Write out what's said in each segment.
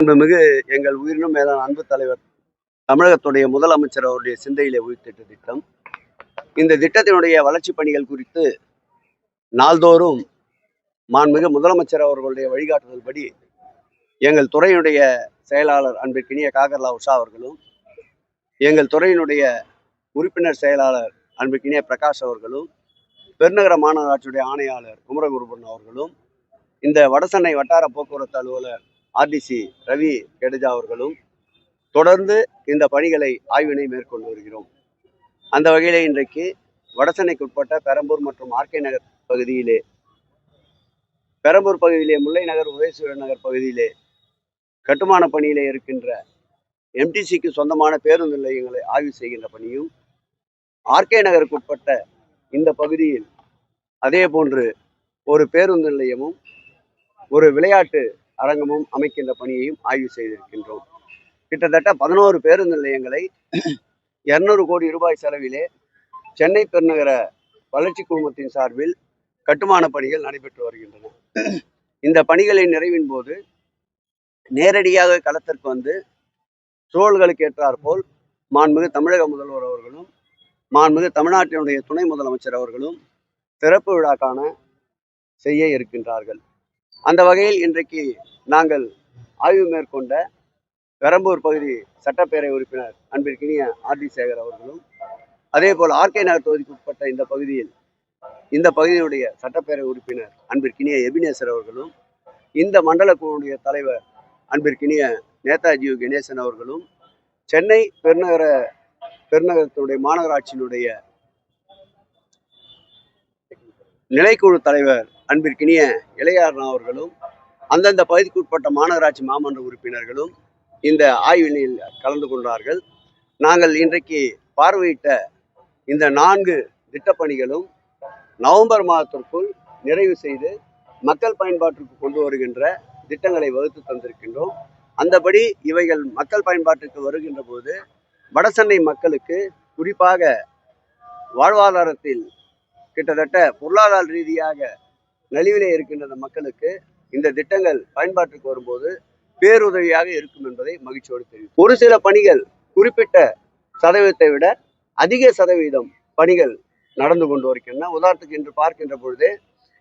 மாண்புமிகு எங்கள் உயிரினும் மேலான அன்பு தலைவர் தமிழகத்துடைய முதலமைச்சர் அவருடைய சிந்தையிலே உயிர்த்திட்ட திட்டம். இந்த திட்டத்தினுடைய வளர்ச்சி பணிகள் குறித்து நாள்தோறும் மாண்புமிகு முதலமைச்சர் அவர்களுடைய வழிகாட்டுதல்படி எங்கள் துறையினுடைய செயலாளர் அன்பிற்கினிய காகர்லா உஷா அவர்களும், எங்கள் துறையினுடைய உறுப்பினர் செயலாளர் அன்பிற்கினிய பிரகாஷ் அவர்களும், பெருநகர மாநகராட்சியுடைய ஆணையாளர் குமரகுருபன் அவர்களும், இந்த வடசென்னை வட்டார போக்குவரத்து அலுவலர் ஆர்டிசி ரவி கெடுஜா அவர்களும் தொடர்ந்து இந்த பணிகளை ஆய்வினை மேற்கொண்டு வருகிறோம். அந்த வகையிலே இன்றைக்கு வடசென்னைக்கு உட்பட்ட பெரம்பூர் மற்றும் ஆர்கே நகர் பகுதியிலே, பெரம்பூர் பகுதியிலே முல்லை நகர், உதயசூரன் நகர் பகுதியிலே கட்டுமான பணியிலே இருக்கின்ற எம்டிசிக்கு சொந்தமான பேருந்து நிலையங்களை ஆய்வு செய்கின்ற பணியும், ஆர்கே நகருக்கு உட்பட்ட இந்த பகுதியில் அதே போன்று ஒரு பேருந்து நிலையமும் ஒரு விளையாட்டு அரங்கமும் அமைக்கின்ற பணியையும் ஆய்வு செய்திருக்கின்றோம். கிட்டத்தட்ட 11 பேருந்து நிலையங்களை 200 கோடி ரூபாய் செலவிலே சென்னை பெருநகர வளர்ச்சி குழுமத்தின் சார்பில் கட்டுமான பணிகள் நடைபெற்று வருகின்றன. இந்த பணிகளின் நிறைவின் போது நேரடியாக களத்திற்கு வந்து சூழல்களுக்கு ஏற்றாற்போல் மாண்புமிகு தமிழக முதல்வர் அவர்களும், மாண்புமிகு தமிழ்நாட்டினுடைய துணை முதலமைச்சர் அவர்களும் சிறப்பு விழா காண செய்ய இருக்கின்றார்கள். அந்த வகையில் இன்றைக்கு நாங்கள் ஆய்வு மேற்கொண்ட பெரம்பூர் பகுதி சட்டப்பேரவை உறுப்பினர் அன்பிற்கினிய ஆர்டி சேகர் அவர்களும், அதே போல் ஆர்கே நகர் தொகுதிக்கு உட்பட்ட இந்த பகுதியுடைய சட்டப்பேரவை உறுப்பினர் அன்பிற்கினிய எபினேசர் அவர்களும், இந்த மண்டல குழுவுடைய தலைவர் அன்பிற்கினிய நேதாஜி கணேசன் அவர்களும், சென்னை பெருநகரத்தினுடைய மாநகராட்சியினுடைய நிலைக்குழு தலைவர் அன்பிற்கினிய இளையார்னா அவர்களும், அந்தந்த பகுதிக்கு உட்பட்ட மாநகராட்சி மாமன்ற உறுப்பினர்களும் இந்த ஆய்வினில் கலந்து கொண்டார்கள். நாங்கள் இன்றைக்கு பார்வையிட்ட இந்த 4 திட்டப்பணிகளும் நவம்பர் மாதத்திற்குள் நிறைவு செய்து மக்கள் பயன்பாட்டிற்கு கொண்டு வருகின்ற திட்டங்களை வகுத்து தந்திருக்கின்றோம். அந்தபடி இவைகள் மக்கள் பயன்பாட்டிற்கு வருகின்ற போது வடசென்னை மக்களுக்கு, குறிப்பாக வாழ்வாதாரத்தில் கிட்டத்தட்ட பொருளாதார ரீதியாக நலிவிலே இருக்கின்ற மக்களுக்கு இந்த திட்டங்கள் பயன்பாட்டுக்கு வரும்போது பேருதவியாக இருக்கும் என்பதை மகிழ்ச்சியோடு தெரிவிக்கும். ஒரு சில பணிகள் குறிப்பிட்ட சதவீதத்தை விட அதிக சதவீதம் பணிகள் நடந்து கொண்டு வருகின்றன. உதாரணத்துக்கு இன்று பார்க்கின்ற பொழுது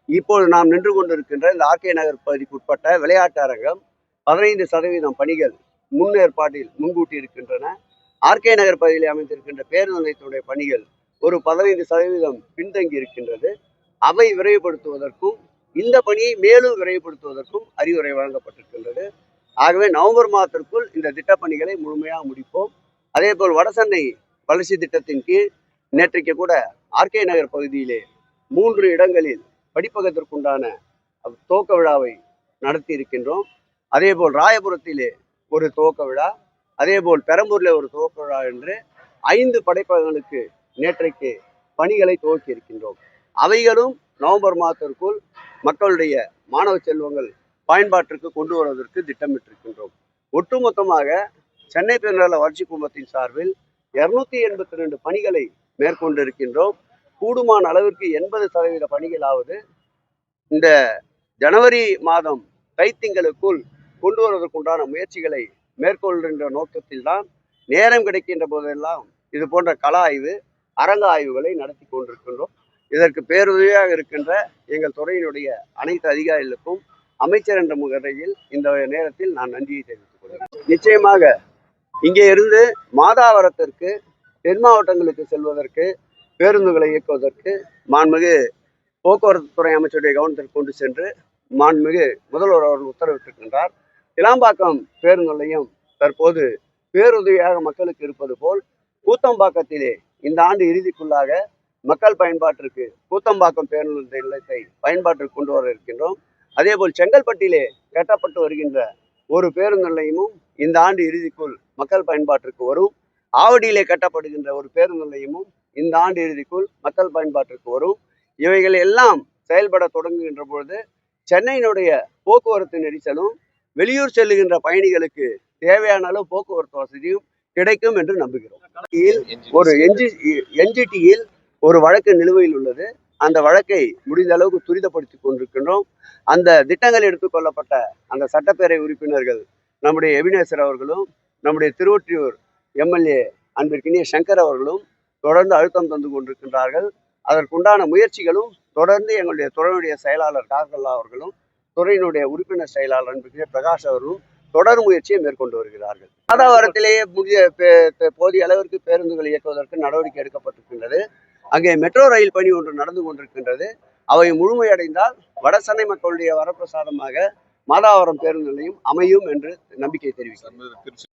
இப்போது நாம் நின்று கொண்டிருக்கின்ற இந்த ஆர்கே நகர் பகுதிக்கு உட்பட்ட விளையாட்டு அரங்கம் 15% பணிகள் முன்னேற்பாட்டில் முன்கூட்டி இருக்கின்றன. ஆர்கே நகர் பகுதியில் அமைந்திருக்கின்ற பேருந்து நிலையத்துடைய பணிகள் ஒரு 15% பின்தங்கி இருக்கின்றது. அவை விரைவுபடுத்துவதற்கும் இந்த பணியை மேலும் விரைவுபடுத்துவதற்கும் அறிவுரை வழங்கப்பட்டிருக்கின்றது. ஆகவே நவம்பர் மாதத்திற்குள் இந்த திட்டப்பணிகளை முழுமையாக முடிப்போம். அதே போல் வடசென்னை வளர்ச்சி திட்டத்தின் கீழ் நேற்றைக்கு கூட ஆர்கே நகர் பகுதியிலே 3 இடங்களில் படிப்பகத்திற்குண்டான துவக்க விழாவை நடத்தி இருக்கின்றோம். அதே போல் ராயபுரத்திலே ஒரு துவக்க விழா, அதே போல் பெரம்பூரில் ஒரு துவக்க விழா என்று 5 படைப்பகங்களுக்கு நேற்றைக்கு பணிகளை துவக்கி இருக்கின்றோம். அவைகளும் நவம்பர் மாதத்திற்குள் மக்களுடைய மாணவ செல்வங்கள் பயன்பாட்டிற்கு கொண்டு வருவதற்கு திட்டமிட்டிருக்கின்றோம். ஒட்டுமொத்தமாக சென்னை பெருநகர வளர்ச்சி குழுமத்தின் சார்பில் 282 பணிகளை மேற்கொண்டிருக்கின்றோம். கூடுமான அளவிற்கு 80% பணிகளாவது இந்த ஜனவரி மாதம் தைத்திங்களுக்குள் கொண்டு வருவதற்குண்டான முயற்சிகளை மேற்கொள்கின்ற நோக்கத்தில் தான் நேரம் கிடைக்கின்ற போதெல்லாம் இது போன்ற கள ஆய்வு, அரங்க ஆய்வுகளை நடத்தி கொண்டிருக்கின்றோம். இதற்கு பேருதவியாக இருக்கின்ற எங்கள் துறையினுடைய அனைத்து அதிகாரிகளுக்கும் அமைச்சர் என்ற முறையில் இந்த நேரத்தில் நான் நன்றியை தெரிவித்துக் கொள்கிறேன். நிச்சயமாக இங்கே இருந்து மாதாவரத்திற்கு தென் மாவட்டங்களுக்கு செல்வதற்கு பேருந்துகளை இயக்குவதற்கு மாண்புமிகு போக்குவரத்து துறை அமைச்சருடைய கவனத்திற்கு கொண்டு சென்று மாண்புமிகு முதல்வர் அவர்கள் உத்தரவிட்டிருக்கின்றார். கிளாம்பாக்கம் பேருந்து நிலையம் தற்போது பேருதவியாக மக்களுக்கு இருப்பது போல் கூத்தம்பாக்கத்திலே இந்த ஆண்டு இறுதிக்குள்ளாக மக்கள் பயன்பாட்டிற்கு கூத்தம்பாக்கம் பேருந்து நிலையத்தை பயன்பாட்டிற்கு கொண்டு வர இருக்கின்றோம். அதே போல் செங்கல்பட்டிலே கட்டப்பட்டு வருகின்ற ஒரு பேருந்து நிலையமும் இந்த ஆண்டு இறுதிக்குள் மக்கள் பயன்பாட்டிற்கு வரும். ஆவடியிலே கட்டப்படுகின்ற ஒரு பேருந்து நிலையமும் இந்த ஆண்டு இறுதிக்குள் மக்கள் பயன்பாட்டிற்கு வரும். இவைகள் எல்லாம் செயல்பட தொடங்குகின்ற பொழுது சென்னையினுடைய போக்குவரத்து நெரிசலும் வெளியூர் செல்லுகின்ற பயணிகளுக்கு தேவையான அளவு போக்குவரத்து வசதியும் கிடைக்கும் என்று நம்புகிறோம். ஒரு என்ஜிடியில் ஒரு வழக்கு நிலுவையில் உள்ளது. அந்த வழக்கை முடிந்த அளவுக்கு துரிதப்படுத்தி கொண்டிருக்கின்றோம். அந்த திட்டங்கள் எடுத்துக்கொள்ளப்பட்ட அந்த சட்டப்பேரவை உறுப்பினர்கள் நம்முடைய எபினேசர் அவர்களும் நம்முடைய திருவொற்றியூர் எம்எல்ஏ அன்பிற்கினிய சங்கர் அவர்களும் தொடர்ந்து அழுத்தம் தந்து கொண்டிருக்கின்றார்கள். அதற்குண்டான முயற்சிகளும் தொடர்ந்து எங்களுடைய துறையினுடைய செயலாளர் காக்கல்லா அவர்களும் துறையினுடைய உறுப்பினர் செயலாளர் அன்பிற்கினிய பிரகாஷ் அவர்களும் தொடர் முயற்சியை மேற்கொண்டு வருகிறார்கள். மாதாவரத்திலேயே போதிய அளவிற்கு பேருந்துகள் இயக்குவதற்கு நடவடிக்கை எடுக்கப்பட்டிருக்கின்றது. அங்கே மெட்ரோ ரயில் பணி ஒன்று நடந்து கொண்டிருக்கின்றது. அவை முழுமையடைந்தால் வட சென்னை மக்களுடைய வரப்பிரசாதமாக மாதாவரம் பேருந்து நிலையம் அமையும் என்று நம்பிக்கை தெரிவிக்கிறார்.